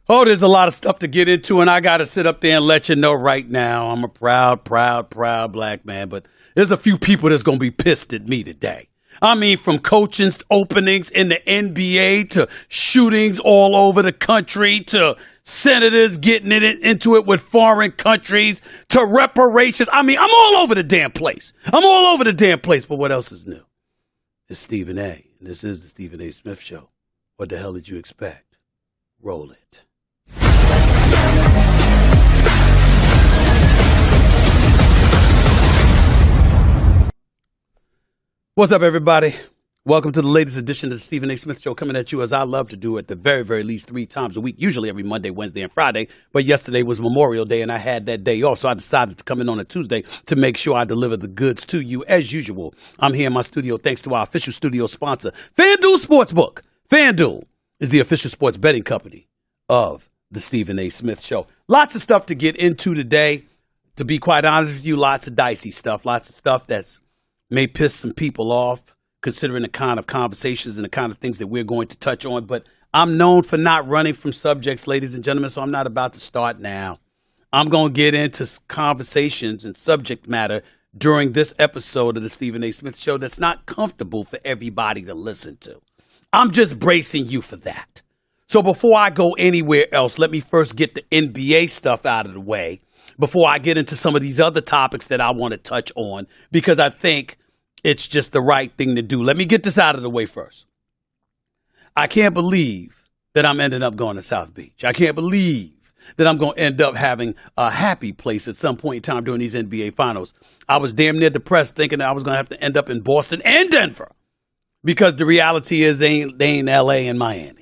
Oh, there's a lot of stuff to get into, and I got to sit up there and let you know right now, I'm a proud black man, but there's a few people that's going to be pissed at me today. I mean, from coaching openings in the NBA to shootings all over the country to senators getting into it with foreign countries to reparations. I mean, I'm all over the damn place. But what else is new? It's Stephen A. And this is the Stephen A. Smith Show. What the hell did you expect? Roll it. What's up, everybody? Welcome to the latest edition of the Stephen A. Smith Show, coming at you as I love to do at the very, very least 3 times a week, usually every Monday, Wednesday, and Friday. But yesterday was Memorial Day, and I had that day off, so I decided to come in on a Tuesday to make sure I deliver the goods to you as usual. I'm here in my studio thanks to our official studio sponsor, FanDuel Sportsbook. FanDuel is the official sports betting company of the Stephen A. Smith Show. Lots of stuff to get into today. To be quite honest with you, lots of dicey stuff. Lots of stuff that's may piss some people off, considering the kind of conversations and the kind of things that we're going to touch on. But I'm known for not running from subjects, ladies and gentlemen, so I'm not about to start now. I'm going to get into conversations and subject matter during this episode of the Stephen A. Smith Show that's not comfortable for everybody to listen to. I'm just bracing you for that. So before I go anywhere else, let me first get the NBA stuff out of the way before I get into some of these other topics that I want to touch on, because I think it's just the right thing to do. Let me get this out of the way first. I can't believe that I'm ending up going to South Beach. I can't believe that I'm going to end up having a happy place at some point in time during these NBA finals. I was damn near depressed thinking that I was going to have to end up in Boston and Denver, because the reality is they ain't L.A. and Miami.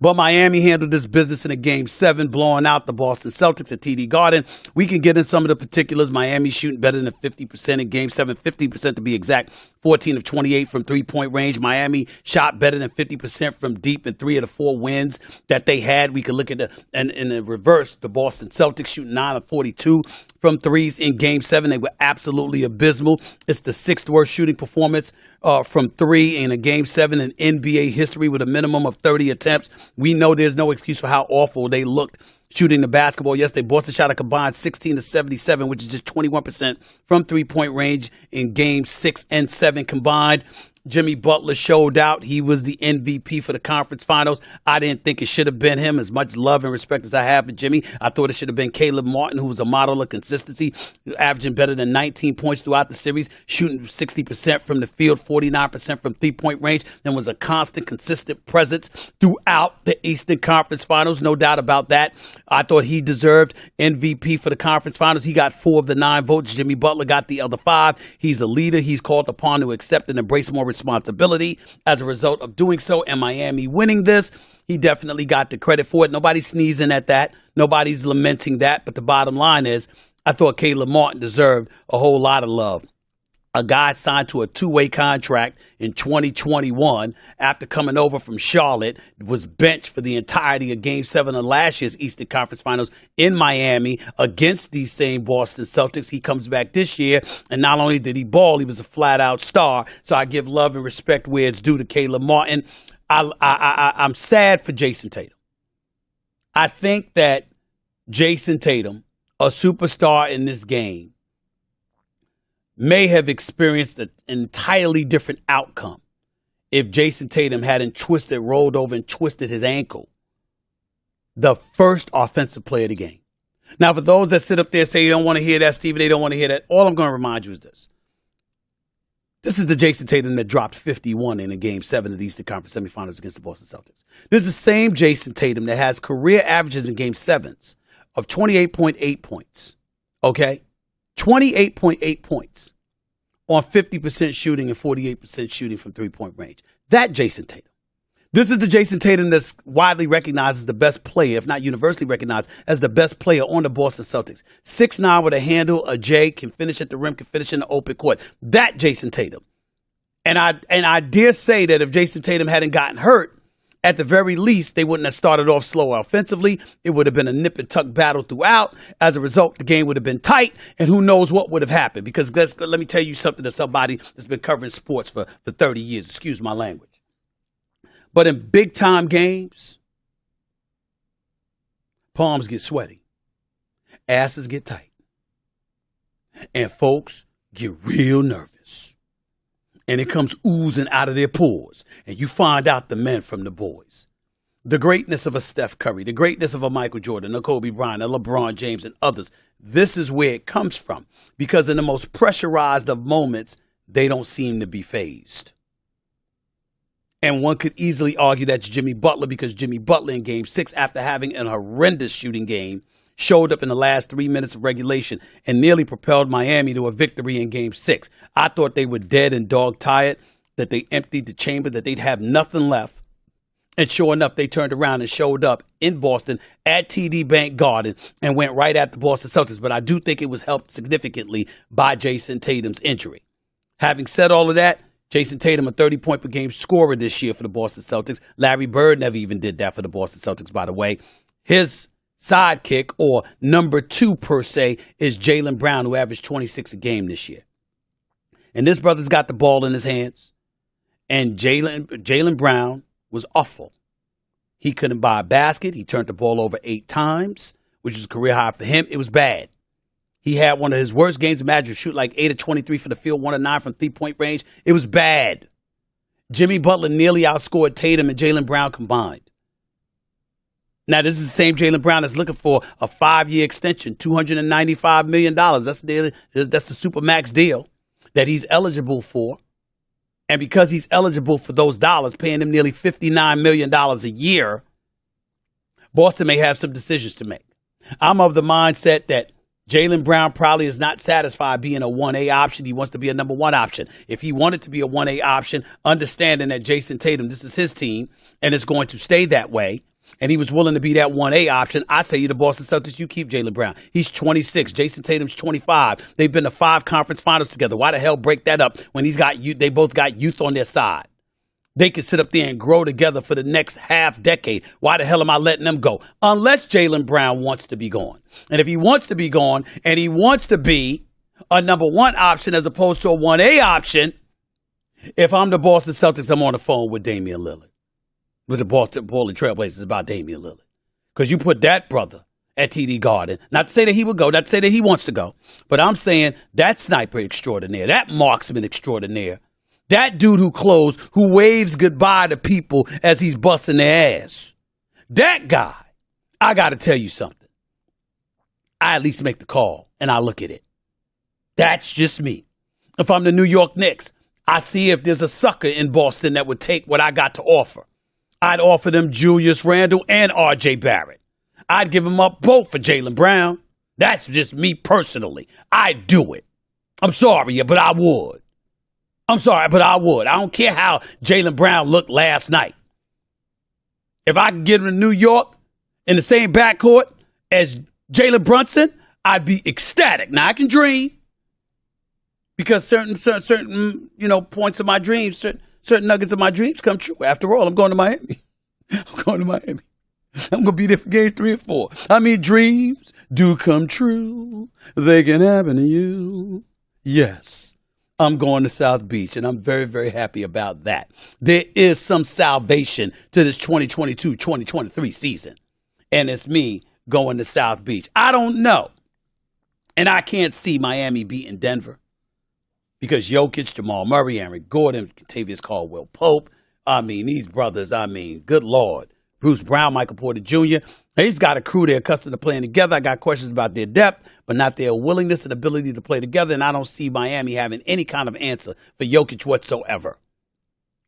But Miami handled this business in a Game 7, blowing out the Boston Celtics at TD Garden. We can get in some of the particulars. Miami shooting better than 50% in Game 7, 50% to be exact, 14 of 28 from three-point range. Miami shot better than 50% from deep in 3 of the 4 wins that they had. We could look at in the reverse, the Boston Celtics shooting 9 of 42 from threes in Game 7. They were absolutely abysmal. It's the 6th worst shooting performance from 3 in a Game 7 in NBA history, with a minimum of 30 attempts. We know there's no excuse for how awful they looked shooting the basketball. Yesterday, Boston shot a combined 16 to 77, which is just 21% from three-point range in Game 6 and 7 combined. Jimmy Butler showed out. He was the MVP for the conference finals. I didn't think it should have been him. As much love and respect as I have for Jimmy, I thought it should have been Caleb Martin, who was a model of consistency, averaging better than 19 points throughout the series, shooting 60% from the field, 49% from three-point range, and was a constant, consistent presence throughout the Eastern Conference Finals. No doubt about that. I thought he deserved MVP for the conference finals. He got 4 of the 9 votes. Jimmy Butler got the other 5. He's a leader. He's called upon to accept and embrace more responsibility as a result of doing so, and Miami winning this. He definitely got the credit for it. Nobody's sneezing at that. Nobody's lamenting that. But the bottom line is, I thought Caleb Martin deserved a whole lot of love. A guy signed to a 2-way contract in 2021 after coming over from Charlotte, was benched for the entirety of Game 7 of last year's Eastern Conference Finals in Miami against these same Boston Celtics. He comes back this year, and not only did he ball, he was a flat-out star. So I give love and respect where it's due to Caleb Martin. I'm sad for Jason Tatum. I think that Jason Tatum, a superstar in this game, may have experienced an entirely different outcome if Jason Tatum hadn't rolled over and twisted his ankle, the first offensive player of the game. Now, for those that sit up there and say you don't want to hear that, Stephen, they don't want to hear that, all I'm going to remind you is this. This is the Jason Tatum that dropped 51 in a Game 7 of the Eastern Conference semifinals against the Boston Celtics. This is the same Jason Tatum that has career averages in Game 7s of 28.8 points. Okay? 28.8 points on 50% shooting and 48% shooting from three-point range. That Jason Tatum. This is the Jason Tatum that's widely recognized as the best player, if not universally recognized as the best player on the Boston Celtics. 6'9" with a handle, a J, can finish at the rim, can finish in the open court. That Jason Tatum. And I dare say that if Jason Tatum hadn't gotten hurt, at the very least, they wouldn't have started off slow offensively. It would have been a nip and tuck battle throughout. As a result, the game would have been tight, and who knows what would have happened. Because let me tell you something to somebody that's been covering sports for 30 years. Excuse my language. But in big-time games, palms get sweaty, asses get tight, and folks get real nervous. And it comes oozing out of their pores, and you find out the men from the boys. The greatness of a Steph Curry, the greatness of a Michael Jordan, a Kobe Bryant, a LeBron James, and others. This is where it comes from, because in the most pressurized of moments, they don't seem to be fazed. And one could easily argue that's Jimmy Butler, because Jimmy Butler in Game 6, after having an horrendous shooting game, showed up in the last 3 minutes of regulation and nearly propelled Miami to a victory in Game 6. I thought they were dead and dog-tired, that they emptied the chamber, that they'd have nothing left. And sure enough, they turned around and showed up in Boston at TD Bank Garden and went right at the Boston Celtics. But I do think it was helped significantly by Jason Tatum's injury. Having said all of that, Jason Tatum, a 30-point-per-game scorer this year for the Boston Celtics. Larry Bird never even did that for the Boston Celtics, by the way. His sidekick, or number 2 per se, is Jaylen Brown, who averaged 26 a game this year. And this brother's got the ball in his hands. And Jaylen Brown was awful. He couldn't buy a basket. He turned the ball over 8 times, which was a career high for him. It was bad. He had one of his worst games. Imagine shoot like 8 of 23 from the field, 1 of 9 from three-point range. It was bad. Jimmy Butler nearly outscored Tatum and Jaylen Brown combined. Now, this is the same Jaylen Brown that's looking for a 5-year extension, $295 million. That's the Supermax deal that he's eligible for. And because he's eligible for those dollars, paying him nearly $59 million a year, Boston may have some decisions to make. I'm of the mindset that Jaylen Brown probably is not satisfied being a 1A option. He wants to be a number 1 option. If he wanted to be a 1A option, understanding that Jason Tatum, this is his team, and it's going to stay that way, and he was willing to be that 1A option, I say you the Boston Celtics, you keep Jaylen Brown. He's 26. Jason Tatum's 25. They've been to 5 conference finals together. Why the hell break that up when they both got youth on their side? They can sit up there and grow together for the next half decade. Why the hell am I letting them go? Unless Jaylen Brown wants to be gone. And if he wants to be gone and he wants to be a number 1 option as opposed to a 1A option, if I'm the Boston Celtics, I'm on the phone with Damian Lillard, with the Portland Trailblazers about Damian Lillard. Because you put that brother at TD Garden. Not to say that he would go, not to say that he wants to go, but I'm saying that sniper extraordinaire, that marksman extraordinaire, that dude who waves goodbye to people as he's busting their ass. That guy, I got to tell you something. I at least make the call, and I look at it. That's just me. If I'm the New York Knicks, I see if there's a sucker in Boston that would take what I got to offer. I'd offer them Julius Randle and R.J. Barrett. I'd give them up both for Jaylen Brown. That's just me personally. I'd do it. I'm sorry, but I would. I'm sorry, but I would. I don't care how Jaylen Brown looked last night. If I could get him to New York in the same backcourt as Jalen Brunson, I'd be ecstatic. Now, I can dream because certain points of my dreams, certain nuggets of my dreams come true. After all, I'm going to Miami. I'm going to be there for games 3 and 4. I mean, dreams do come true. They can happen to you. Yes. I'm going to South Beach, and I'm very, very happy about that. There is some salvation to this 2022-2023 season, and it's me going to South Beach. I don't know, and I can't see Miami beating Denver because Jokic, Jamal Murray, Aaron Gordon, Kentavious Caldwell-Pope, I mean, these brothers, good Lord. Bruce Brown, Michael Porter Jr., he's got a crew they're accustomed to playing together. I got questions about their depth, but not their willingness and ability to play together, and I don't see Miami having any kind of answer for Jokic whatsoever.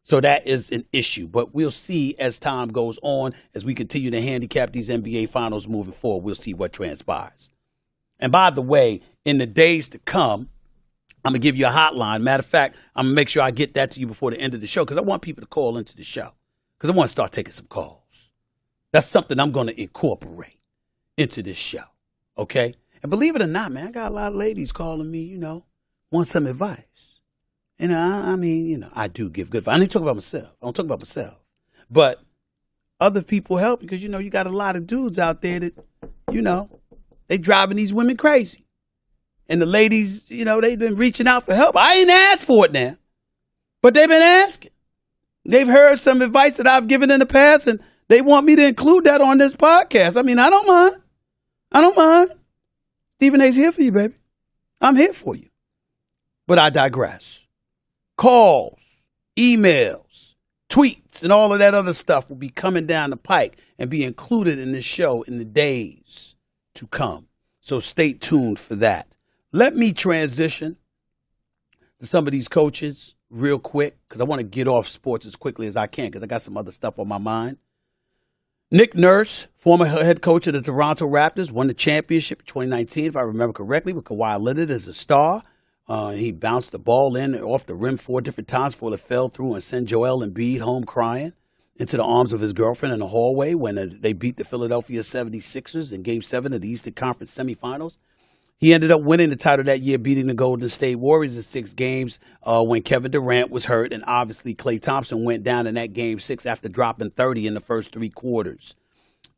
So that is an issue, but we'll see as time goes on, as we continue to handicap these NBA finals moving forward. We'll see what transpires. And by the way, in the days to come, I'm going to give you a hotline. Matter of fact, I'm going to make sure I get that to you before the end of the show because I want people to call into the show because I want to start taking some calls. That's something I'm going to incorporate into this show, okay? And believe it or not, man, I got a lot of ladies calling me, want some advice. And I do give good advice. I ain't talking about myself. I don't talk about myself. But other people help because, you got a lot of dudes out there that, they driving these women crazy. And the ladies, they've been reaching out for help. I ain't asked for it now, but they've been asking. They've heard some advice that I've given in the past, and they want me to include that on this podcast. I don't mind. I don't mind. Stephen A's here for you, baby. I'm here for you. But I digress. Calls, emails, tweets, and all of that other stuff will be coming down the pike and be included in this show in the days to come. So stay tuned for that. Let me transition to some of these coaches real quick because I want to get off sports as quickly as I can because I got some other stuff on my mind. Nick Nurse, former head coach of the Toronto Raptors, won the championship in 2019, if I remember correctly, with Kawhi Leonard as a star. He bounced the ball in and off the rim 4 different times before it fell through and sent Joel Embiid home crying into the arms of his girlfriend in the hallway when they beat the Philadelphia 76ers in Game 7 of the Eastern Conference semifinals. He ended up winning the title that year, beating the Golden State Warriors in 6 games when Kevin Durant was hurt, and obviously Klay Thompson went down in that Game 6 after dropping 30 in the first 3 quarters.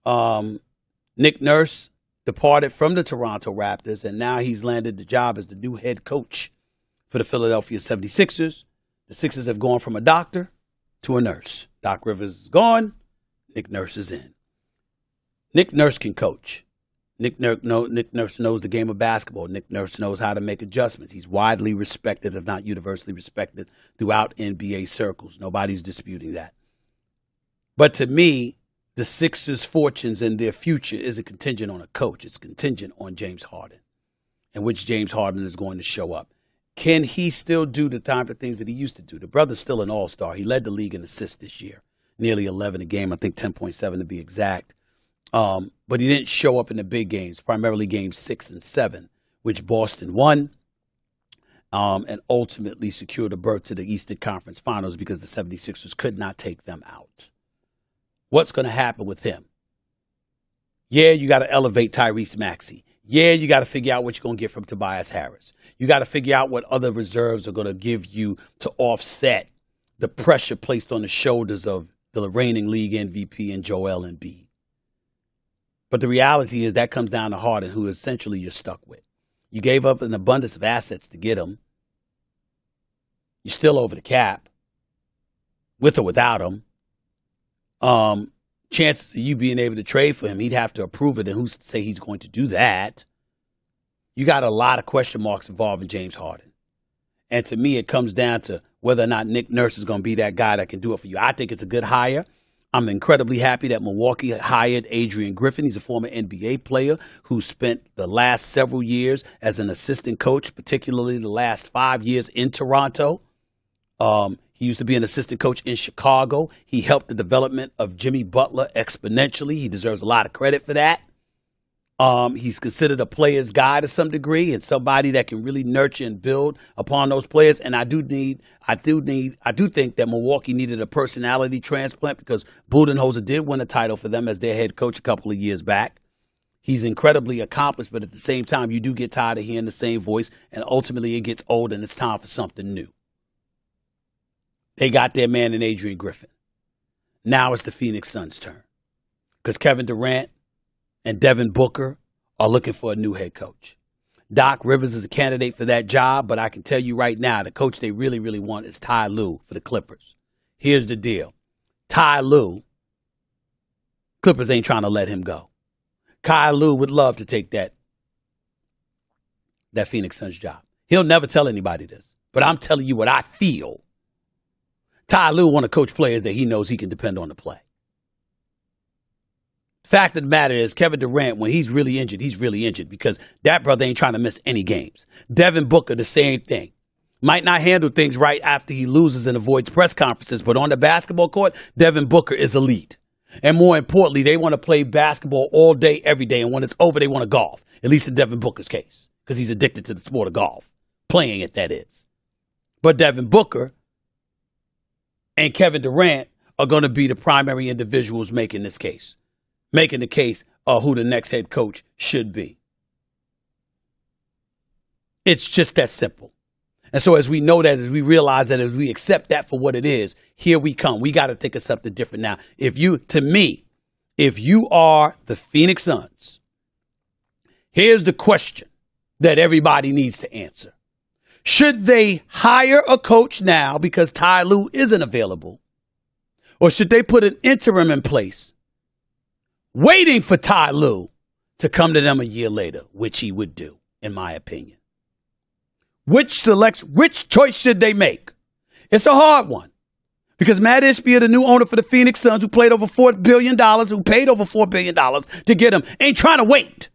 Nick Nurse departed from the Toronto Raptors, and now he's landed the job as the new head coach for the Philadelphia 76ers. The Sixers have gone from a doctor to a nurse. Doc Rivers is gone. Nick Nurse is in. Nick Nurse can coach. Nick Nurse knows the game of basketball. Nick Nurse knows how to make adjustments. He's widely respected, if not universally respected, throughout NBA circles. Nobody's disputing that. But to me, the Sixers' fortunes and their future isn't contingent on a coach. It's contingent on James Harden and which James Harden is going to show up. Can he still do the type of things that he used to do? The brother's still an all-star. He led the league in assists this year, nearly 11 a game, I think 10.7 to be exact. But he didn't show up in the big games, primarily games 6 and 7, which Boston won and ultimately secured a berth to the Eastern Conference Finals because the 76ers could not take them out. What's going to happen with him? Yeah, you got to elevate Tyrese Maxey. Yeah, you got to figure out what you're going to get from Tobias Harris. You got to figure out what other reserves are going to give you to offset the pressure placed on the shoulders of the reigning league MVP and Joel Embiid. But the reality is that comes down to Harden, who essentially you're stuck with. You gave up an abundance of assets to get him. You're still over the cap, with or without him. Chances of you being able to trade for him, he'd have to approve it, and who's to say he's going to do that? You got a lot of question marks involving James Harden. And to me, it comes down to whether or not Nick Nurse is going to be that guy that can do it for you. I think it's a good hire. I'm incredibly happy that Milwaukee hired Adrian Griffin. He's a former NBA player who spent the last several years as an assistant coach, particularly the last 5 years in Toronto. He used to be an assistant coach in Chicago. He helped the development of Jimmy Butler exponentially. He deserves a lot of credit for that. He's considered a player's guy to some degree and somebody that can really nurture and build upon those players. And I do think that Milwaukee needed a personality transplant because Budenholzer did win a title for them as their head coach a couple of years back. He's incredibly accomplished, but at the same time, you do get tired of hearing the same voice, and ultimately it gets old and it's time for something new. They got their man in Adrian Griffin. Now it's the Phoenix Suns' turn because Kevin Durant and Devin Booker are looking for a new head coach. Doc Rivers is a candidate for that job, but I can tell you right now, the coach they really, really want is Ty Lue for the Clippers. Here's the deal. Ty Lue, Clippers ain't trying to let him go. Ty Lue would love to take that Phoenix Suns job. He'll never tell anybody this, but I'm telling you what I feel. Ty Lue want to coach players that he knows he can depend on to play. Fact of the matter is, Kevin Durant, when he's really injured because that brother ain't trying to miss any games. Devin Booker, the same thing. Might not handle things right after he loses and avoids press conferences, but on the basketball court, Devin Booker is elite. And more importantly, they want to play basketball all day, every day, and when it's over, they want to golf, at least in Devin Booker's case, because he's addicted to the sport of golf, playing it, that is. But Devin Booker and Kevin Durant are going to be the primary individuals making this case. Making the case of who the next head coach should be. It's just that simple. And so as we know that, as we realize that, as we accept that for what it is, here we come. We got to think of something different now. If you are the Phoenix Suns, here's the question that everybody needs to answer. Should they hire a coach now because Ty Lue isn't available? Or should they put an interim in place, waiting for Ty Lue to come to them a year later, which he would do, in my opinion? Which choice should they make? It's a hard one. Because Matt Ishbia, the new owner for the Phoenix Suns, who paid over $4 billion to get him, ain't trying to wait.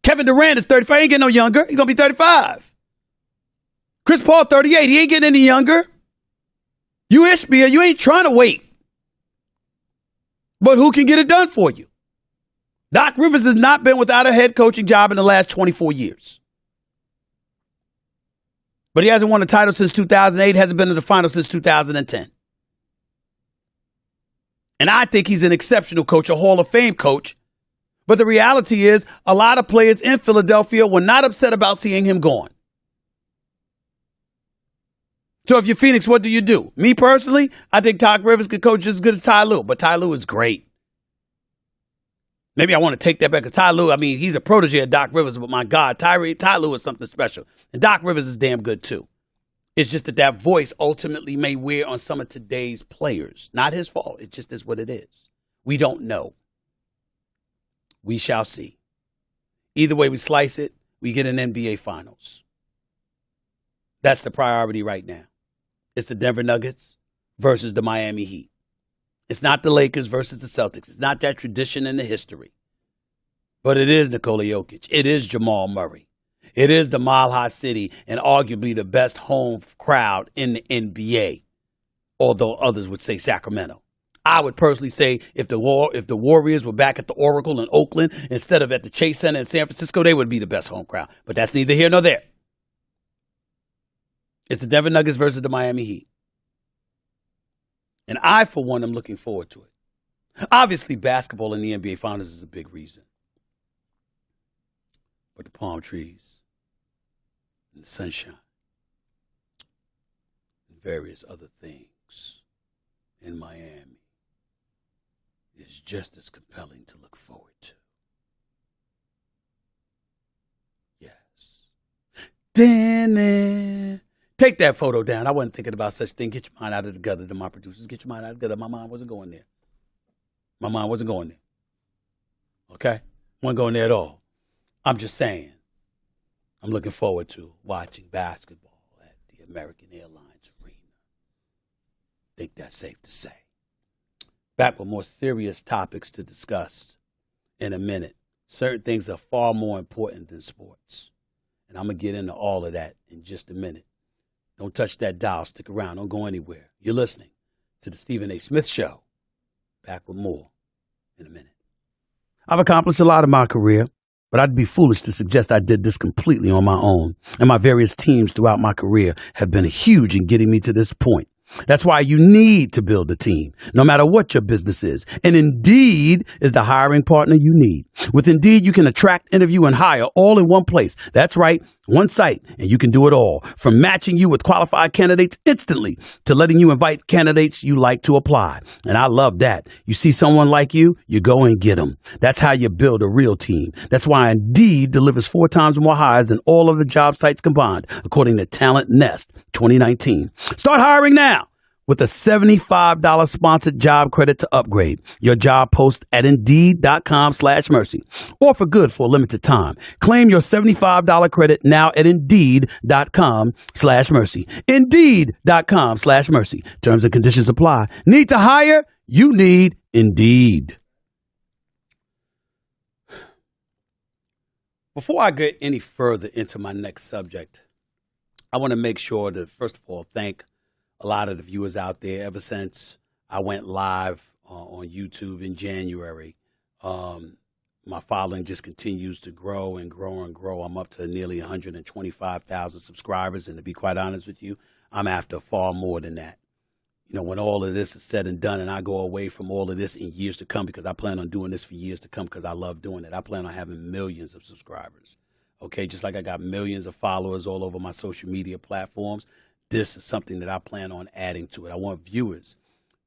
Kevin Durant is 35. He ain't getting no younger. He's going to be 35. Chris Paul, 38. He ain't getting any younger. You Ishbia, you ain't trying to wait. But who can get it done for you? Doc Rivers has not been without a head coaching job in the last 24 years. But he hasn't won a title since 2008, hasn't been in the finals since 2010. And I think he's an exceptional coach, a Hall of Fame coach. But the reality is, a lot of players in Philadelphia were not upset about seeing him gone. So if you're Phoenix, what do? Me personally, I think Doc Rivers could coach just as good as Ty Lue, but Ty Lue is great. Maybe I want to take that back because Ty Lue, he's a protege of Doc Rivers, but my God, Ty Lue is something special. And Doc Rivers is damn good too. It's just that voice ultimately may wear on some of today's players. Not his fault. It just is what it is. We don't know. We shall see. Either way we slice it, we get an NBA Finals. That's the priority right now. It's the Denver Nuggets versus the Miami Heat. It's not the Lakers versus the Celtics. It's not that tradition in the history. But it is Nikola Jokic. It is Jamal Murray. It is the Mile High City and arguably the best home crowd in the NBA, although others would say Sacramento. I would personally say if the Warriors were back at the Oracle in Oakland instead of at the Chase Center in San Francisco, they would be the best home crowd. But that's neither here nor there. It's the Denver Nuggets versus the Miami Heat. And I, for one, am looking forward to it. Obviously, basketball in the NBA Finals is a big reason. But the palm trees and the sunshine and various other things in Miami is just as compelling to look forward to. Yes. Take that photo down. I wasn't thinking about such thing. Get your mind out of the gutter to my producers. Get your mind out of the gutter. My mind wasn't going there. My mind wasn't going there. Okay? Wasn't going there at all. I'm just saying. I'm looking forward to watching basketball at the American Airlines Arena. Think that's safe to say. Back with more serious topics to discuss in a minute. Certain things are far more important than sports. And I'm going to get into all of that in just a minute. Don't touch that dial. Stick around. Don't go anywhere. You're listening to the Stephen A. Smith Show. Back with more in a minute. I've accomplished a lot in my career, but I'd be foolish to suggest I did this completely on my own. And my various teams throughout my career have been huge in getting me to this point. That's why you need to build a team, no matter what your business is. And Indeed is the hiring partner you need. With Indeed, you can attract, interview, and hire all in one place. That's right, one site, and you can do it all. From matching you with qualified candidates instantly to letting you invite candidates you like to apply. And I love that. You see someone like you go and get them. That's how you build a real team. That's why Indeed delivers 4 times more hires than all of the job sites combined, according to Talent Nest 2019. Start hiring now. with a $75 sponsored job credit to upgrade your job post at Indeed.com/mercy. Offer good for a limited time. Claim your $75 credit now at Indeed.com/mercy. Indeed.com/mercy. Terms and conditions apply. Need to hire? You need Indeed. Before I get any further into my next subject, I want to make sure to, first of all, thank a lot of the viewers out there. Ever since I went live on YouTube in January, my following just continues to grow and grow and grow. I'm up to nearly 125,000 subscribers, and to be quite honest with you, I'm after far more than that. You know, when all of this is said and done and I go away from all of this in years to come, because I plan on doing this for years to come because I love doing it. I plan on having millions of subscribers, okay? Just like I got millions of followers all over my social media platforms, this is something that I plan on adding to it. I want viewers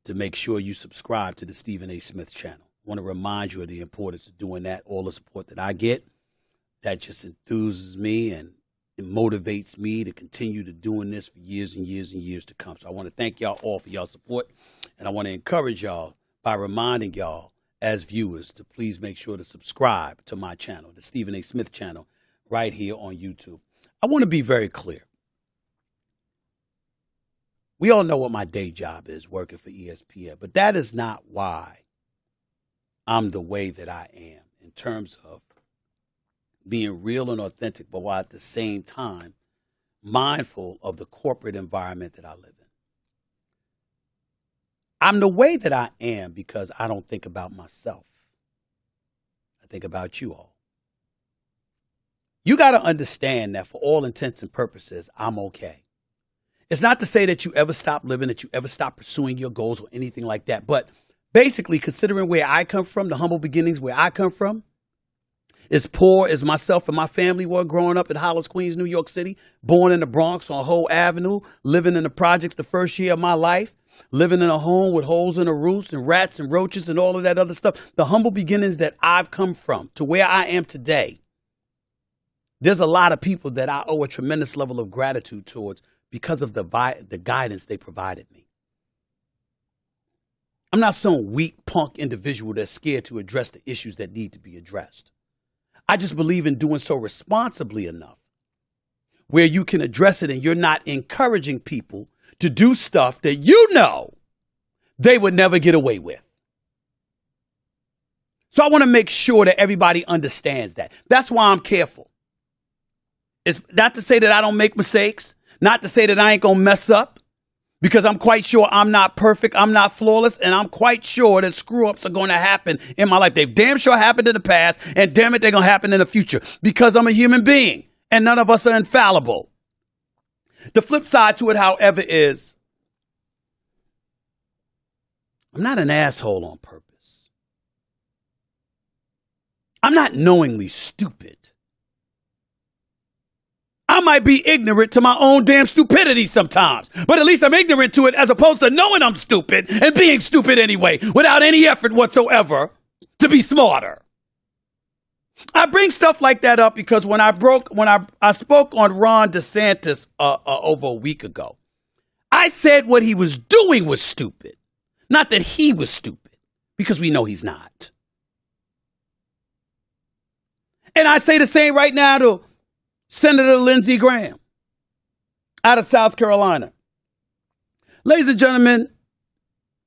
to make sure you subscribe to the Stephen A. Smith channel. I want to remind you of the importance of doing that. All the support that I get, that just enthuses me and it motivates me to continue to doing this for years and years and years to come. So I want to thank y'all all for y'all support, and I want to encourage y'all by reminding y'all as viewers to please make sure to subscribe to my channel, the Stephen A. Smith channel, right here on YouTube. I want to be very clear. We all know what my day job is, working for ESPN, but that is not why I'm the way that I am in terms of being real and authentic, but while at the same time mindful of the corporate environment that I live in. I'm the way that I am because I don't think about myself. I think about you all. You got to understand that for all intents and purposes, I'm okay. It's not to say that you ever stop living, that you ever stop pursuing your goals or anything like that. But basically, considering where I come from, the humble beginnings where I come from, as poor as myself and my family were growing up in Hollis, Queens, New York City, born in the Bronx on Hoe Avenue, living in the projects the first year of my life, living in a home with holes in the roofs and rats and roaches and all of that other stuff. The humble beginnings that I've come from to where I am today, there's a lot of people that I owe a tremendous level of gratitude towards because of the guidance they provided me. I'm not some weak punk individual that's scared to address the issues that need to be addressed. I just believe in doing so responsibly enough where you can address it and you're not encouraging people to do stuff that you know they would never get away with. So I want to make sure that everybody understands that. That's why I'm careful. It's not to say that I don't make mistakes, not to say that I ain't going to mess up, because I'm quite sure I'm not perfect, I'm not flawless, and I'm quite sure that screw-ups are going to happen in my life. They've damn sure happened in the past, and damn it, they're going to happen in the future, because I'm a human being, and none of us are infallible. The flip side to it, however, is I'm not an asshole on purpose. I'm not knowingly stupid. I might be ignorant to my own damn stupidity sometimes, but at least I'm ignorant to it as opposed to knowing I'm stupid and being stupid anyway without any effort whatsoever to be smarter. I bring stuff like that up because when I spoke on Ron DeSantis over a week ago, I said what he was doing was stupid, not that he was stupid, because we know he's not. And I say the same right now to Senator Lindsay Graham out of South Carolina. Ladies and gentlemen,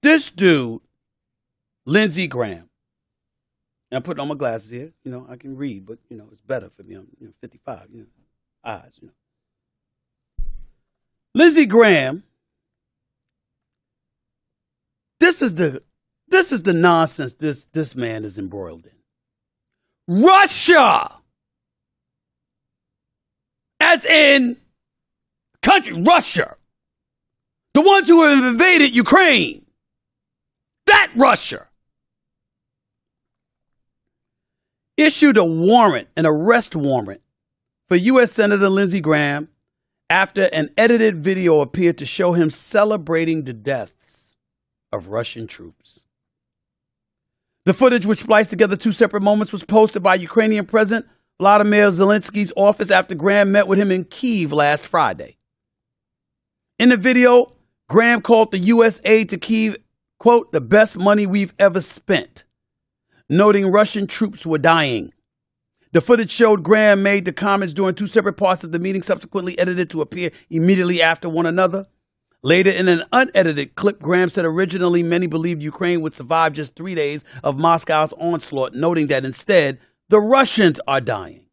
this dude, Lindsey Graham, and I'm putting on my glasses here. You know, I can read, but, you know, it's better for me. I'm 55, eyes, Lindsey Graham, this is the nonsense this man is embroiled in. Russia! As in country, Russia. The ones who have invaded Ukraine. That Russia. Issued a warrant, an arrest warrant, for U.S. Senator Lindsey Graham after an edited video appeared to show him celebrating the deaths of Russian troops. The footage, which spliced together two separate moments, was posted by Ukrainian President Vladimir Zelensky's office after Graham met with him in Kyiv last Friday. In the video, Graham called the U.S. aid to Kyiv, quote, the best money we've ever spent, noting Russian troops were dying. The footage showed Graham made the comments during two separate parts of the meeting, subsequently edited to appear immediately after one another. Later, in an unedited clip, Graham said originally many believed Ukraine would survive just 3 days of Moscow's onslaught, noting that instead, the Russians are dying.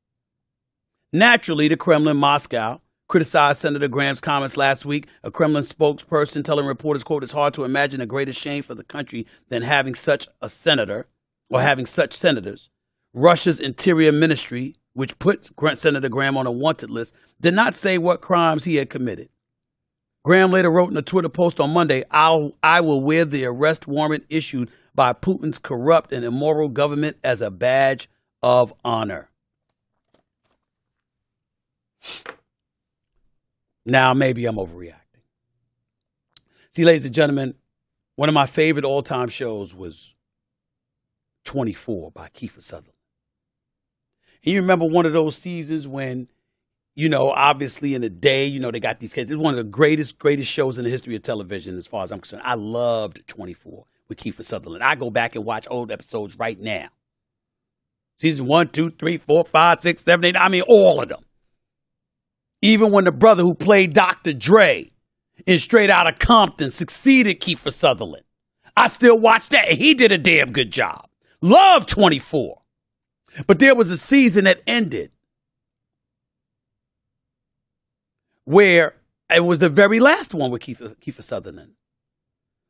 Naturally, the Kremlin, Moscow, criticized Senator Graham's comments last week. A Kremlin spokesperson telling reporters, quote, it's hard to imagine a greater shame for the country than having such a senator or having such senators. Russia's Interior Ministry, which put Senator Graham on a wanted list, did not say what crimes he had committed. Graham later wrote in a Twitter post on Monday, I will wear the arrest warrant issued by Putin's corrupt and immoral government as a badge of honor. Now, maybe I'm overreacting. See, ladies and gentlemen, one of my favorite all-time shows was 24 by Kiefer Sutherland. And you remember one of those seasons when, obviously in the day, they got these kids. It's one of the greatest shows in the history of television as far as I'm concerned. I loved 24 with Kiefer Sutherland. I go back and watch old episodes right now. Season 1, 2, 3, 4, 5, 6, 7, 8. I mean, all of them. Even when the brother who played Dr. Dre in Straight Outta Compton succeeded Kiefer Sutherland. I still watch that, and he did a damn good job. Love 24. But there was a season that ended where it was the very last one with Kiefer Sutherland,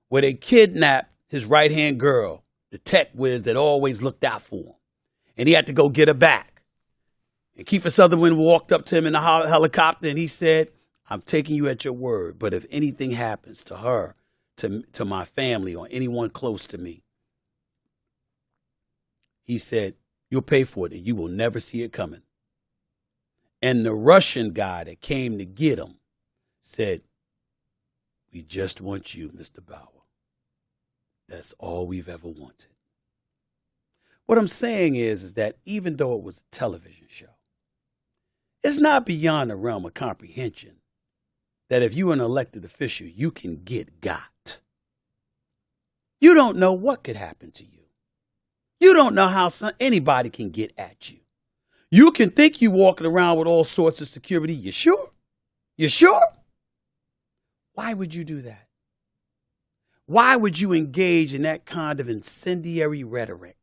where they kidnapped his right-hand girl, the tech whiz that always looked out for him. And he had to go get her back. And Kiefer Sutherland walked up to him in the helicopter and he said, I'm taking you at your word, but if anything happens to her, to my family or anyone close to me, he said, you'll pay for it and you will never see it coming. And the Russian guy that came to get him said, we just want you, Mr. Bauer. That's all we've ever wanted. What I'm saying is that even though it was a television show, it's not beyond the realm of comprehension that if you're an elected official, you can get got. You don't know what could happen to you. You don't know how anybody can get at you. You can think you're walking around with all sorts of security. You sure? You sure? Why would you do that? Why would you engage in that kind of incendiary rhetoric?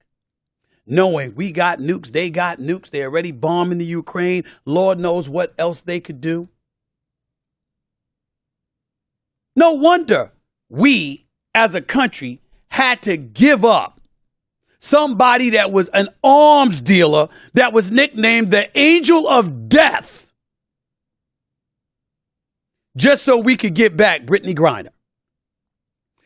Knowing we got nukes, they got nukes, they're already bombing the Ukraine. Lord knows what else they could do. No wonder we, as a country, had to give up somebody that was an arms dealer that was nicknamed the Angel of Death just so we could get back Brittany Griner,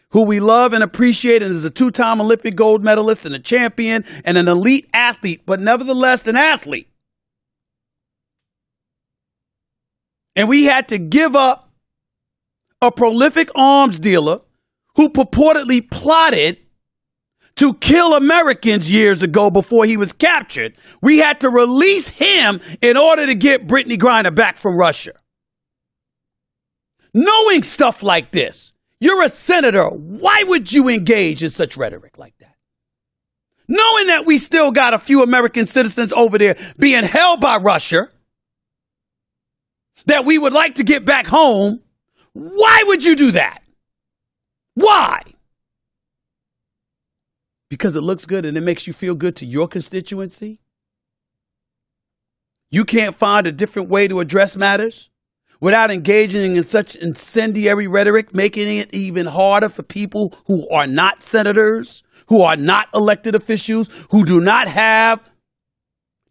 who we love and appreciate and is a two-time Olympic gold medalist and a champion and an elite athlete, but nevertheless an athlete. And we had to give up a prolific arms dealer who purportedly plotted to kill Americans years ago before he was captured. We had to release him in order to get Brittany Griner back from Russia. Knowing stuff like this, you're a senator. Why would you engage in such rhetoric like that? Knowing that we still got a few American citizens over there being held by Russia that we would like to get back home, why would you do that? Why? Because it looks good and it makes you feel good to your constituency? You can't find a different way to address matters without engaging in such incendiary rhetoric, making it even harder for people who are not senators, who are not elected officials, who do not have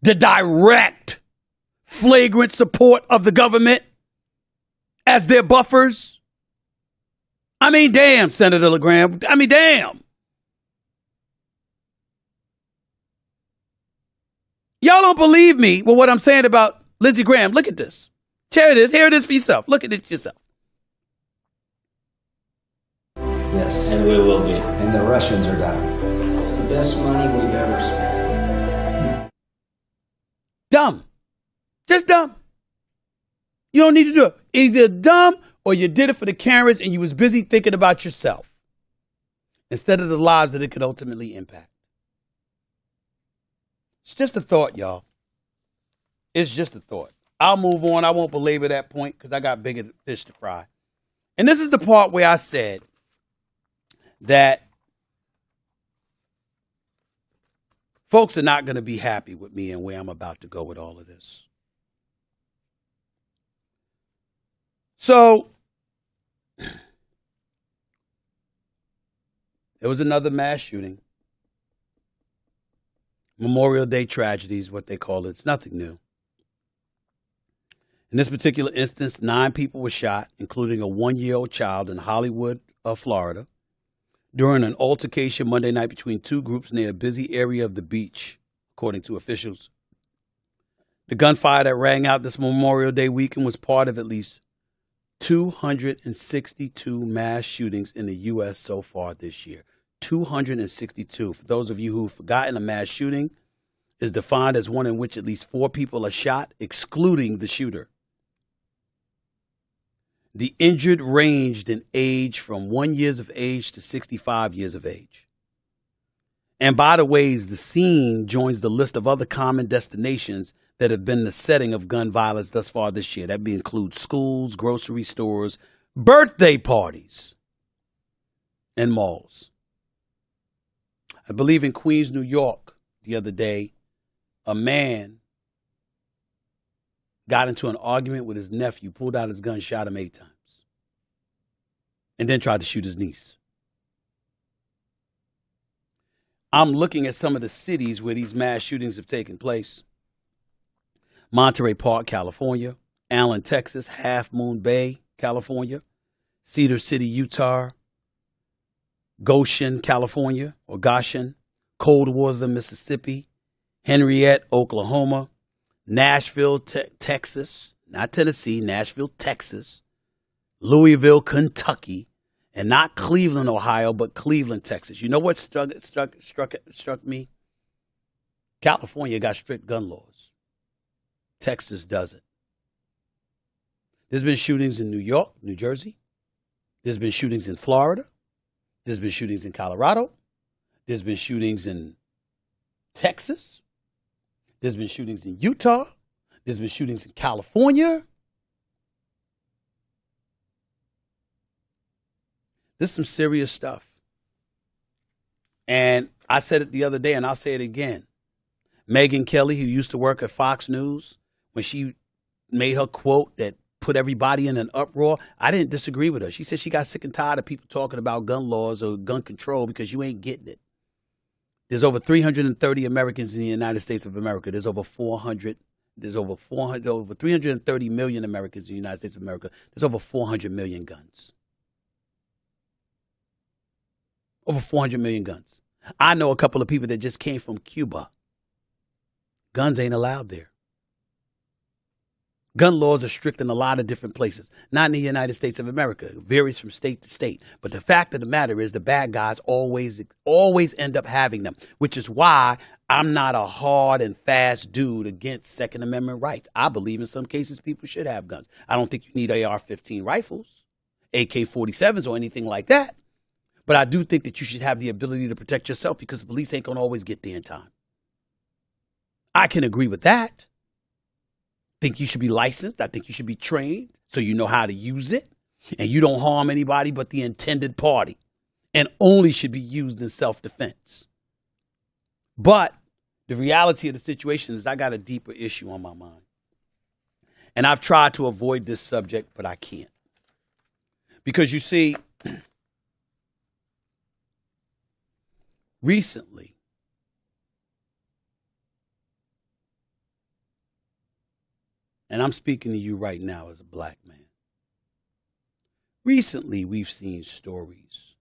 the direct, flagrant support of the government as their buffers? I mean, damn, Senator Graham. I mean, damn. Y'all don't believe me with what I'm saying about Lindsey Graham. Look at this. Here it is. Here it is for yourself. Look at it yourself. Yes. And we will be. And the Russians are dying. It's the best money we've ever spent. Dumb. Just dumb. You don't need to do it. Either dumb or you did it for the cameras and you was busy thinking about yourself instead of the lives that it could ultimately impact. It's just a thought, y'all. It's just a thought. I'll move on. I won't belabor that point because I got bigger fish to fry. And this is the part where I said that folks are not going to be happy with me and where I'm about to go with all of this. So, there was another mass shooting. Memorial Day tragedies, what they call it. It's nothing new. In this particular instance, 9 people were shot, including a 1-year-old child in Hollywood, Florida, during an altercation Monday night between 2 groups near a busy area of the beach, according to officials. The gunfire that rang out this Memorial Day weekend was part of at least 262 mass shootings in the U.S. so far this year. 262. For those of you who've forgotten, a mass shooting is defined as one in which at least 4 people are shot, excluding the shooter. The injured ranged in age from 1 year of age to 65 years of age. And by the way, the scene joins the list of other common destinations that have been the setting of gun violence thus far this year. That includes schools, grocery stores, birthday parties, and malls. I believe in Queens, New York, the other day, a man got into an argument with his nephew, pulled out his gun, shot him 8 times, and then tried to shoot his niece. I'm looking at some of the cities where these mass shootings have taken place. Monterey Park, California, Allen, Texas, Half Moon Bay, California, Cedar City, Utah, Goshen, California, or Goshen, Coldwater, Mississippi, Henriette, Oklahoma, Nashville, Texas, not Tennessee, Nashville, Texas, Louisville, Kentucky, and not Cleveland, Ohio, but Cleveland, Texas. You know what struck me? California got strict gun laws. Texas doesn't. There's been shootings in New York, New Jersey. There's been shootings in Florida. There's been shootings in Colorado. There's been shootings in Texas. There's been shootings in Utah. There's been shootings in California. This is some serious stuff. And I said it the other day, and I'll say it again. Megyn Kelly, who used to work at Fox News, when she made her quote that put everybody in an uproar, I didn't disagree with her. She said she got sick and tired of people talking about gun laws or gun control because you ain't getting it. There's over 330 Americans in the United States of America. There's over 330 million Americans in the United States of America. There's over 400 million guns. Over 400 million guns. I know a couple of people that just came from Cuba. Guns ain't allowed there. Gun laws are strict in a lot of different places. Not in the United States of America. It varies from state to state. But the fact of the matter is the bad guys always end up having them, which is why I'm not a hard and fast dude against Second Amendment rights. I believe in some cases people should have guns. I don't think you need AR-15 rifles, AK-47s, or anything like that. But I do think that you should have the ability to protect yourself because the police ain't going to always get there in time. I can agree with that. I think you should be licensed. I think you should be trained so you know how to use it. And you don't harm anybody but the intended party. And only should be used in self-defense. But the reality of the situation is I got a deeper issue on my mind. And I've tried to avoid this subject, but I can't. Because you see, recently, and I'm speaking to you right now as a black man. Recently, we've seen stories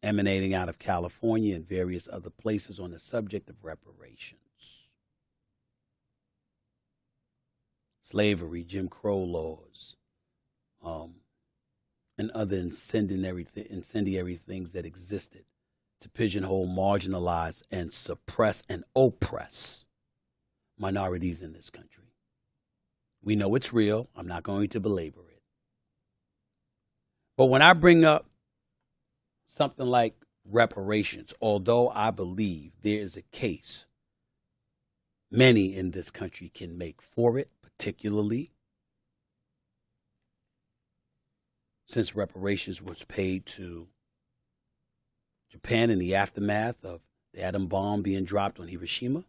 emanating out of California and various other places on the subject of reparations. Slavery, Jim Crow laws, and other incendiary things that existed to pigeonhole, marginalize, and suppress and oppress minorities in this country. We know it's real. I'm not going to belabor it. But when I bring up something like reparations, although I believe there is a case many in this country can make for it, particularly since reparations was paid to Japan in the aftermath of the atom bomb being dropped on Hiroshima.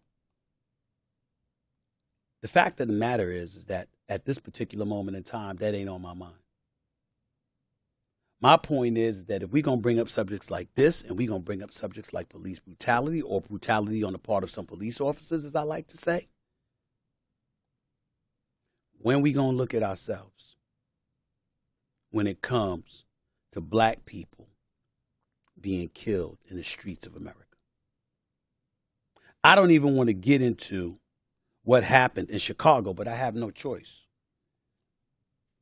The fact of the matter is that at this particular moment in time, that ain't on my mind. My point is that if we're going to bring up subjects like this, and we're going to bring up subjects like police brutality or brutality on the part of some police officers, as I like to say, when we going to look at ourselves when it comes to black people being killed in the streets of America? I don't even want to get into what happened in Chicago, but I have no choice.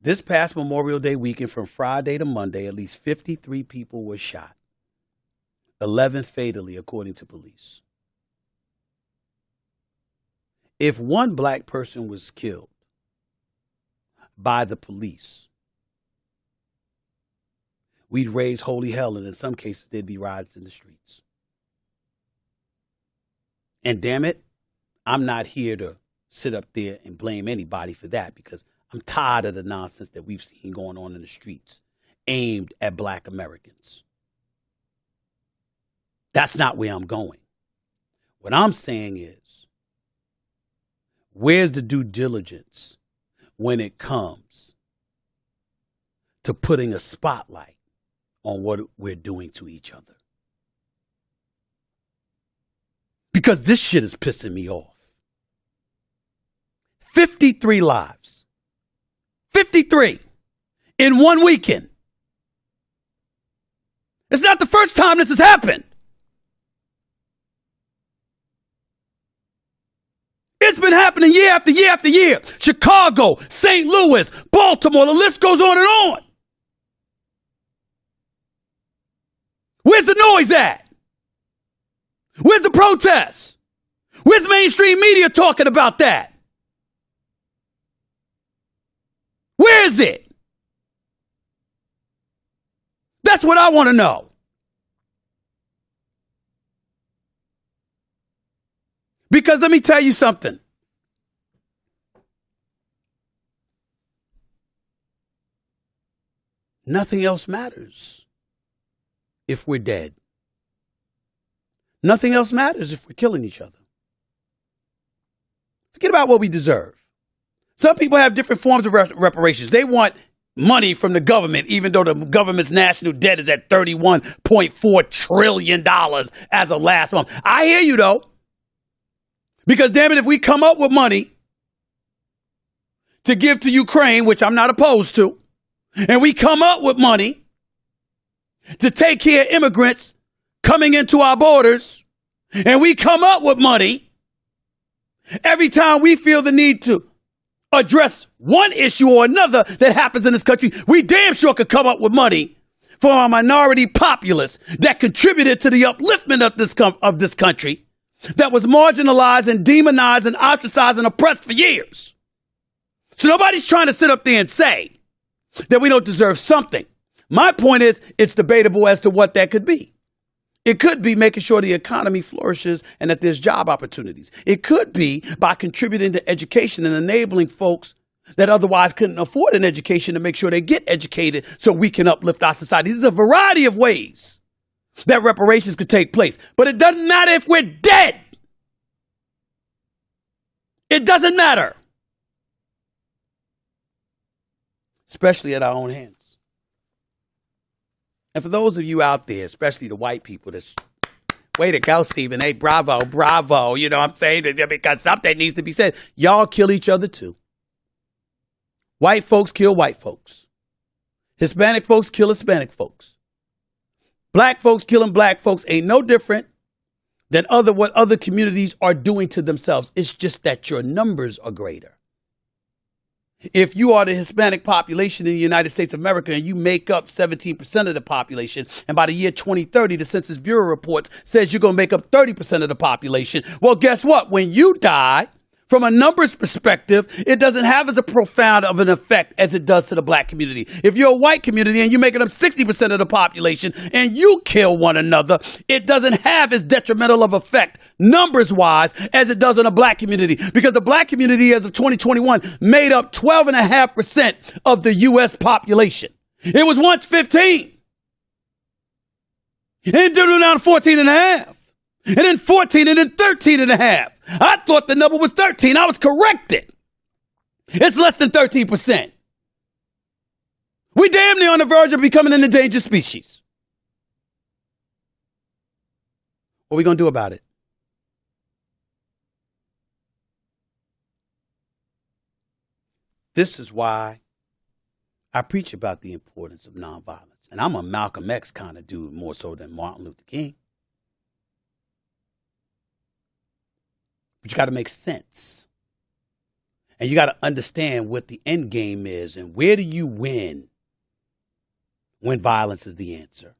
This past Memorial Day weekend, from Friday to Monday, at least 53 people were shot, 11 fatally, according to police. If one black person was killed by the police, we'd raise holy hell, and in some cases, there'd be riots in the streets. And damn it, I'm not here to sit up there and blame anybody for that, because I'm tired of the nonsense that we've seen going on in the streets aimed at black Americans. That's not where I'm going. What I'm saying is, where's the due diligence when it comes to putting a spotlight on what we're doing to each other? Because this shit is pissing me off. 53 lives. 53 in one weekend. It's not the first time this has happened. It's been happening year after year after year. Chicago, St. Louis, Baltimore, the list goes on and on. Where's the noise at? Where's the protests? Where's mainstream media talking about that? Where is it? That's what I want to know. Because let me tell you something. Nothing else matters if we're dead. Nothing else matters if we're killing each other. Forget about what we deserve. Some people have different forms of reparations. They want money from the government, even though the government's national debt is at $31.4 trillion as of last month. I hear you, though. Because, damn it, if we come up with money to give to Ukraine, which I'm not opposed to, and we come up with money to take care of immigrants coming into our borders, and we come up with money every time we feel the need to address one issue or another that happens in this country, we damn sure could come up with money for our minority populace that contributed to the upliftment of this country, that was marginalized and demonized and ostracized and oppressed for years. So nobody's trying to sit up there and say that we don't deserve something. My point is, it's debatable as to what that could be. It could be making sure the economy flourishes and that there's job opportunities. It could be by contributing to education and enabling folks that otherwise couldn't afford an education to make sure they get educated so we can uplift our society. There's a variety of ways that reparations could take place. But it doesn't matter if we're dead. It doesn't matter. Especially at our own hands. And for those of you out there, especially the white people, that's way to go, Stephen. Hey, bravo, bravo. You know what I'm saying? Because something needs to be said. Y'all kill each other too. White folks kill white folks. Hispanic folks kill Hispanic folks. Black folks killing black folks ain't no different than what other communities are doing to themselves. It's just that your numbers are greater. If you are the Hispanic population in the United States of America and you make up 17% of the population, and by the year 2030, the Census Bureau reports says you're going to make up 30% of the population, well, guess what? When you die from a numbers perspective, it doesn't have as a profound of an effect as it does to the black community. If you're a white community and you're making up 60% of the population and you kill one another, it doesn't have as detrimental of effect numbers-wise as it does on the black community, because the black community as of 2021 made up 12.5% of the U.S. population. It was once 15. And it did it down to 14.5. And then 14 and then 13.5. I thought the number was 13. I was corrected. It's less than 13%. We damn near on the verge of becoming an endangered species. What are we going to do about it? This is why I preach about the importance of nonviolence. And I'm a Malcolm X kind of dude more so than Martin Luther King. But you got to make sense. And you got to understand what the end game is and where do you win when violence is the answer.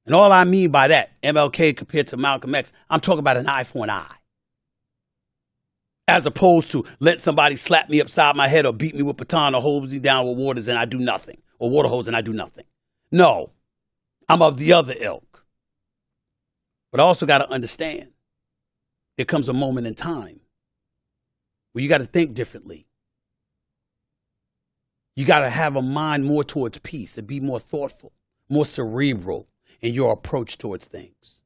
And all I mean by that, MLK compared to Malcolm X, I'm talking about an eye for an eye. As opposed to let somebody slap me upside my head or beat me with a baton or hose me down with waters and I do nothing. Or water hose and I do nothing. No, I'm of the other ilk. But I also got to understand there comes a moment in time where you got to think differently. You got to have a mind more towards peace and be more thoughtful, more cerebral in your approach towards things.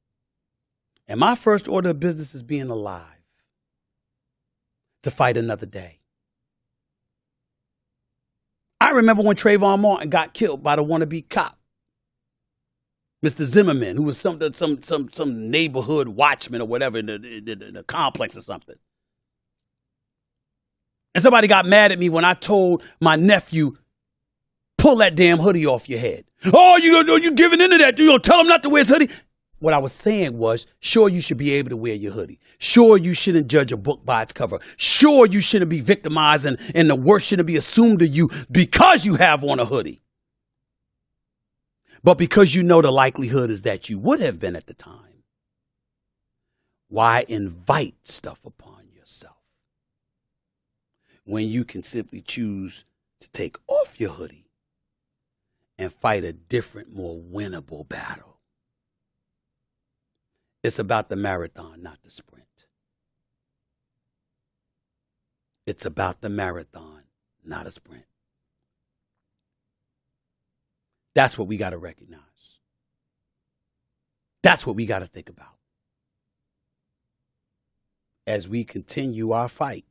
And my first order of business is being alive to fight another day. I remember when Trayvon Martin got killed by the wannabe cop, Mr. Zimmerman, who was some neighborhood watchman or whatever in the complex or something. And somebody got mad at me when I told my nephew, pull that damn hoodie off your head. Oh, you giving into that? You gonna tell him not to wear his hoodie? What I was saying was, sure, you should be able to wear your hoodie. Sure, you shouldn't judge a book by its cover. Sure, you shouldn't be victimized and the worst shouldn't be assumed of you because you have on a hoodie. But because you know the likelihood is that you would have been at the time, why invite stuff upon yourself when you can simply choose to take off your hoodie and fight a different, more winnable battle? It's about the marathon, not the sprint. It's about the marathon, not a sprint. That's what we got to recognize. That's what we got to think about as we continue our fight.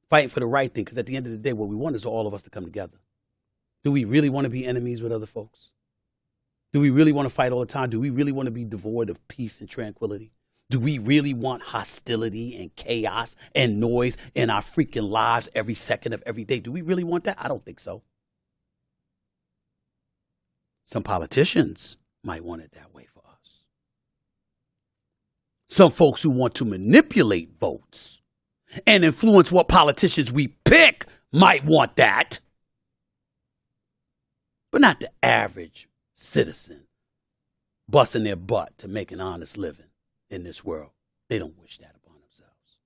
Fighting for the right thing, because at the end of the day, what we want is all of us to come together. Do we really want to be enemies with other folks? Do we really want to fight all the time? Do we really want to be devoid of peace and tranquility? Do we really want hostility and chaos and noise in our freaking lives every second of every day? Do we really want that? I don't think so. Some politicians might want it that way for us. Some folks who want to manipulate votes and influence what politicians we pick might want that. But not the average citizen busting their butt to make an honest living in this world. They don't wish that upon themselves.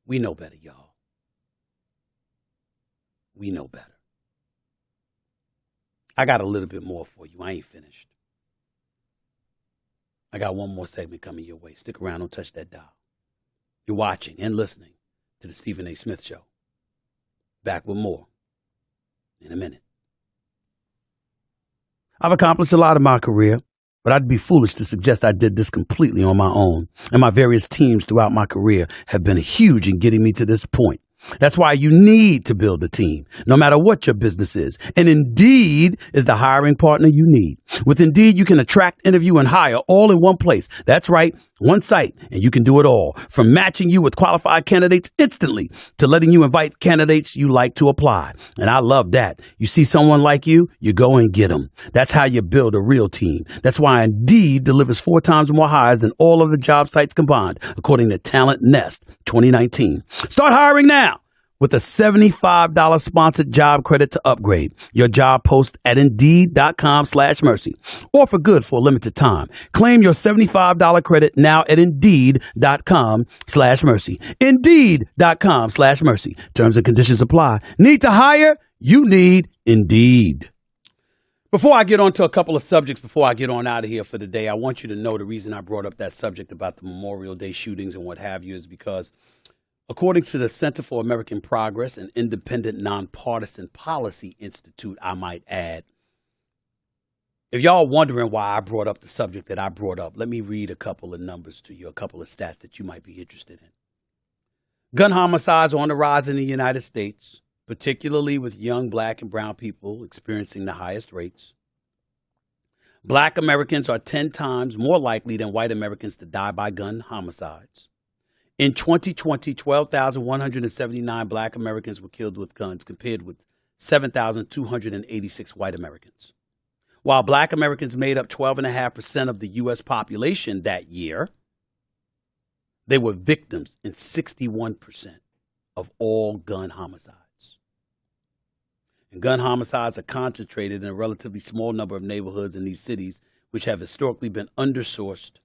We know better, y'all. We know better. I got a little bit more for you. I ain't finished. I got one more segment coming your way. Stick around. Don't touch that dial. You're watching and listening to the Stephen A. Smith Show. Back with more in a minute. I've accomplished a lot in my career, but I'd be foolish to suggest I did this completely on my own. And my various teams throughout my career have been huge in getting me to this point. That's why you need to build a team, no matter what your business is. And Indeed is the hiring partner you need. With Indeed, you can attract, interview, and hire all in one place. That's right, one site, and you can do it all. From matching you with qualified candidates instantly to letting you invite candidates you like to apply. And I love that. You see someone like you go and get them. That's how you build a real team. That's why Indeed delivers 4 times more hires than all of the job sites combined, according to Talent Nest 2019. Start hiring now. with a $75 sponsored job credit to upgrade your job post at Indeed.com/mercy. Offer good for a limited time. Claim your $75 credit now at Indeed.com/mercy. Indeed.com/mercy. Terms and conditions apply. Need to hire? You need Indeed. Before I get on to a couple of subjects, before I get on out of here for the day, I want you to know the reason I brought up that subject about the Memorial Day shootings and what have you is because according to the Center for American Progress, an independent, nonpartisan policy institute, I might add, if y'all wondering why I brought up the subject that I brought up, let me read a couple of numbers to you, a couple of stats that you might be interested in. Gun homicides are on the rise in the United States, particularly with young black and brown people experiencing the highest rates. Black Americans are 10 times more likely than white Americans to die by gun homicides. In 2020, 12,179 black Americans were killed with guns compared with 7,286 white Americans. While black Americans made up 12.5% of the U.S. population that year, they were victims in 61% of all gun homicides. And gun homicides are concentrated in a relatively small number of neighborhoods in these cities, which have historically been undersourced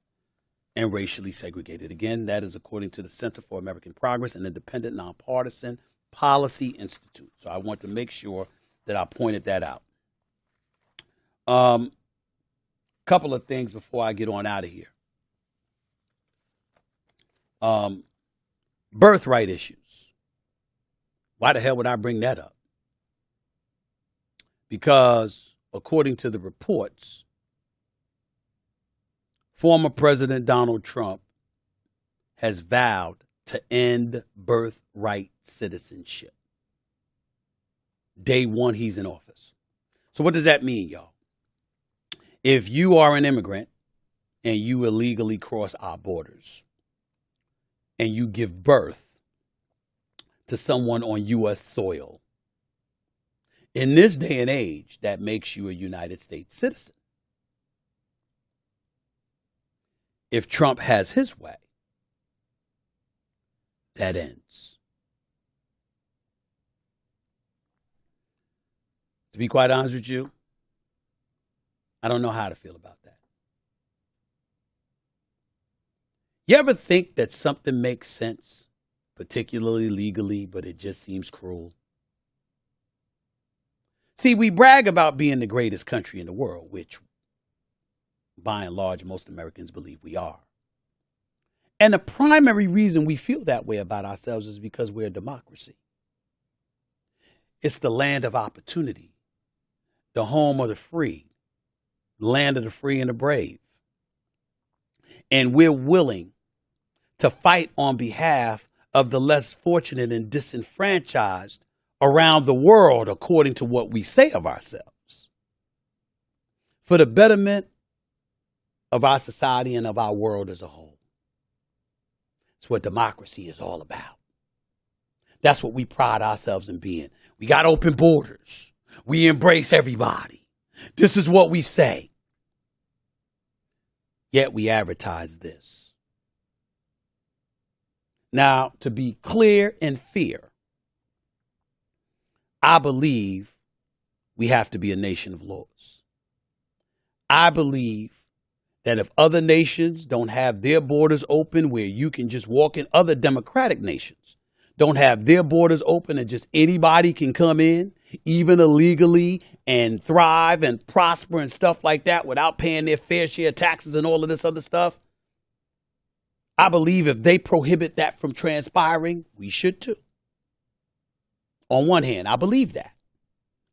and racially segregated. Again, that is according to the Center for American Progress, an independent, nonpartisan policy institute. So I want to make sure that I pointed that out. Couple of things before I get on out of here. Birthright issues. Why the hell would I bring that up? Because according to the reports, former President Donald Trump has vowed to end birthright citizenship. Day one, he's in office. So what does that mean, y'all? If you are an immigrant and you illegally cross our borders and you give birth to someone on U.S. soil, in this day and age, that makes you a United States citizen. If Trump has his way, that ends. To be quite honest with you, I don't know how to feel about that. You ever think that something makes sense, particularly legally, but it just seems cruel? See, we brag about being the greatest country in the world, which by and large, most Americans believe we are. And the primary reason we feel that way about ourselves is because we're a democracy. It's the land of opportunity, the home of the free, the land of the free and the brave. And we're willing to fight on behalf of the less fortunate and disenfranchised around the world, according to what we say of ourselves, for the betterment of our society and of our world as a whole. It's what democracy is all about. That's what we pride ourselves in being. We got open borders. We embrace everybody. This is what we say. Yet we advertise this. Now, to be clear and fair, I believe we have to be a nation of laws. I believe that if other nations don't have their borders open where you can just walk in, other democratic nations don't have their borders open and just anybody can come in, even illegally, and thrive and prosper and stuff like that without paying their fair share of taxes and all of this other stuff. I believe if they prohibit that from transpiring, we should too. On one hand, I believe that.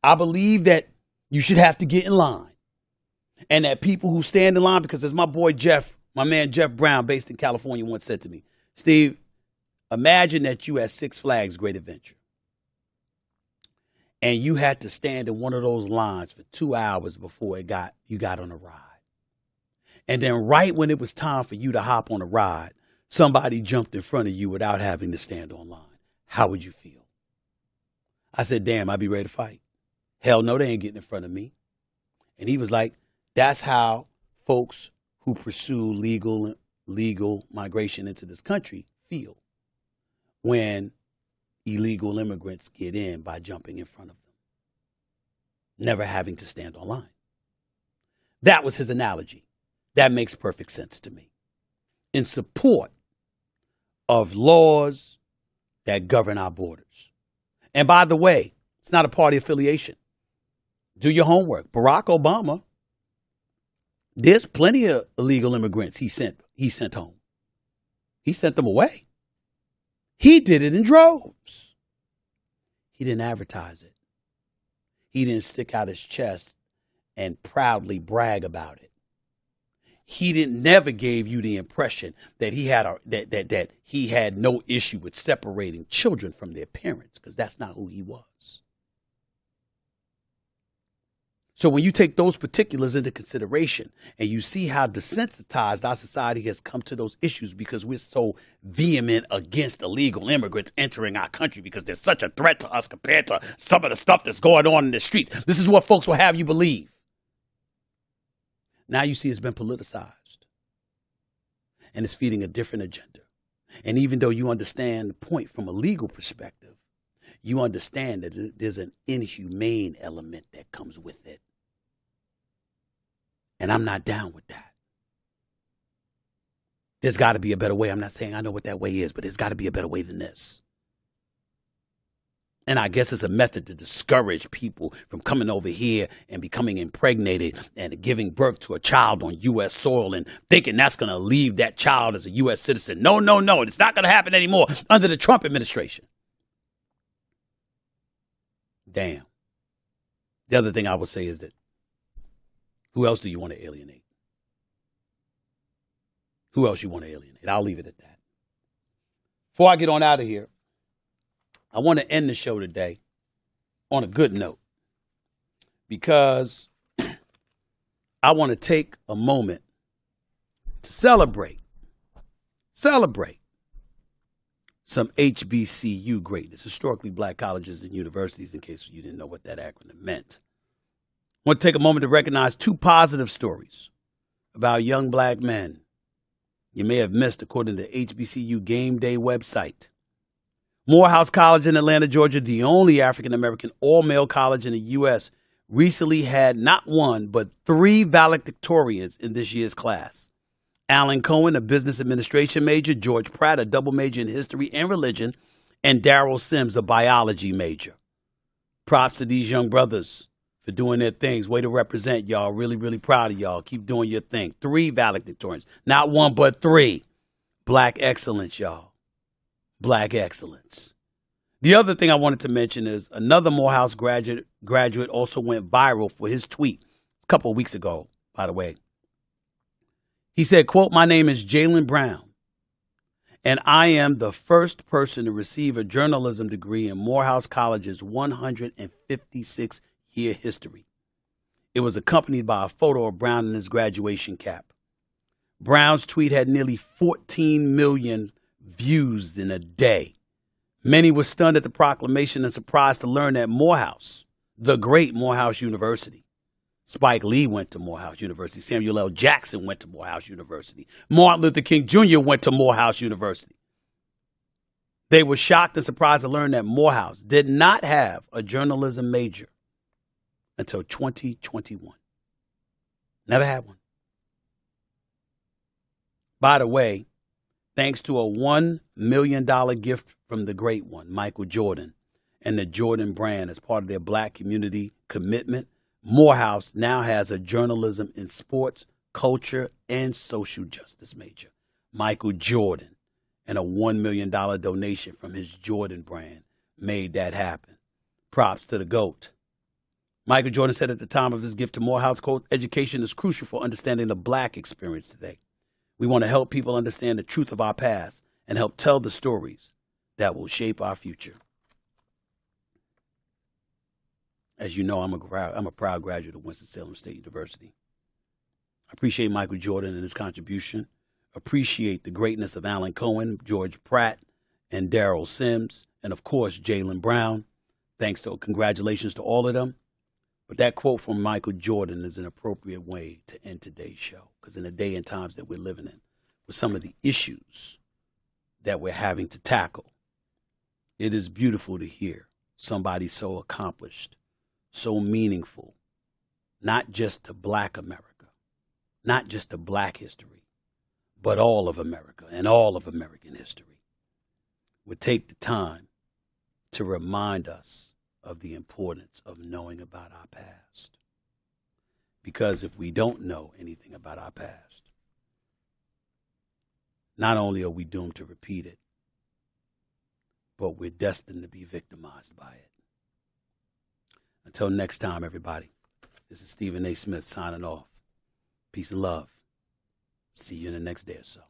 I believe that you should have to get in line. And that people who stand in line, because as my boy Jeff, my man Jeff Brown, based in California, once said to me, Steve, imagine that you at Six Flags Great Adventure. And you had to stand in one of those lines for 2 hours before you got on a ride. And then right when it was time for you to hop on a ride, somebody jumped in front of you without having to stand on line. How would you feel? I said, damn, I'd be ready to fight. Hell no, they ain't getting in front of me. And he was like, that's how folks who pursue legal migration into this country feel when illegal immigrants get in by jumping in front of them, never having to stand on line. That was his analogy. That makes perfect sense to me. In support of laws that govern our borders. And by the way, it's not a party affiliation. Do your homework. Barack Obama, there's plenty of illegal immigrants he sent home. He sent them away. He did it in droves. He didn't advertise it. He didn't stick out his chest and proudly brag about it. He never gave you the impression that he had no issue with separating children from their parents, because that's not who he was. So when you take those particulars into consideration and you see how desensitized our society has come to those issues because we're so vehement against illegal immigrants entering our country because they're such a threat to us compared to some of the stuff that's going on in the streets. This is what folks will have you believe. Now you see it's been politicized and it's feeding a different agenda. And even though you understand the point from a legal perspective, you understand that there's an inhumane element that comes with it. And I'm not down with that. There's got to be a better way. I'm not saying I know what that way is, but there's got to be a better way than this. And I guess it's a method to discourage people from coming over here and becoming impregnated and giving birth to a child on U.S. soil and thinking that's going to leave that child as a U.S. citizen. No. It's not going to happen anymore under the Trump administration. Damn. The other thing I would say is that who else do you want to alienate? Who else you want to alienate? I'll leave it at that. Before I get on out of here, I want to end the show today on a good note because I want to take a moment to celebrate some HBCU greatness, historically black colleges and universities, in case you didn't know what that acronym meant. I want to take a moment to recognize two positive stories about young black men you may have missed according to HBCU Game Day website. Morehouse College in Atlanta, Georgia, the only African-American all-male college in the U.S., recently had not one, but 3 valedictorians in this year's class. Alan Cohen, a business administration major, George Pratt, a double major in history and religion, and Darrell Sims, a biology major. Props to these young brothers for doing their things. Way to represent, y'all. Really, really proud of y'all. Keep doing your thing. 3 valedictorians. Not 1, but 3. Black excellence, y'all. Black excellence. The other thing I wanted to mention is another Morehouse graduate also went viral for his tweet a couple of weeks ago, by the way. He said, quote, "My name is Jaylen Brown, and I am the first person to receive a journalism degree in Morehouse College's 156-year history. It was accompanied by a photo of Brown in his graduation cap. Brown's tweet had nearly 14 million views in a day. Many were stunned at the proclamation and surprised to learn that Morehouse, the great Morehouse University, Spike Lee went to Morehouse University, Samuel L. Jackson went to Morehouse University, Martin Luther King Jr. went to Morehouse University. They were shocked and surprised to learn that Morehouse did not have a journalism major until 2021. Never had one. By the way, thanks to a $1 million gift from the great one, Michael Jordan, and the Jordan brand as part of their black community commitment, Morehouse now has a journalism in sports, culture, and social justice major. Michael Jordan and a $1 million donation from his Jordan brand made that happen. Props to the GOAT. Michael Jordan said at the time of his gift to Morehouse, quote, "Education is crucial for understanding the black experience today. We want to help people understand the truth of our past and help tell the stories that will shape our future." As you know, I'm a proud graduate of Winston-Salem State University. I appreciate Michael Jordan and his contribution. Appreciate the greatness of Alan Cohen, George Pratt, and Darrell Sims, and of course, Jaylen Brown. Congratulations to all of them. But that quote from Michael Jordan is an appropriate way to end today's show, because in the day and times that we're living in, with some of the issues that we're having to tackle, It is beautiful to hear somebody so accomplished, so meaningful, not just to Black America, not just to Black history, but all of America and all of American history, would take the time to remind us of the importance of knowing about our past. Because if we don't know anything about our past, not only are we doomed to repeat it, but we're destined to be victimized by it. Until next time, everybody, this is Stephen A. Smith signing off. Peace and love. See you in the next day or so.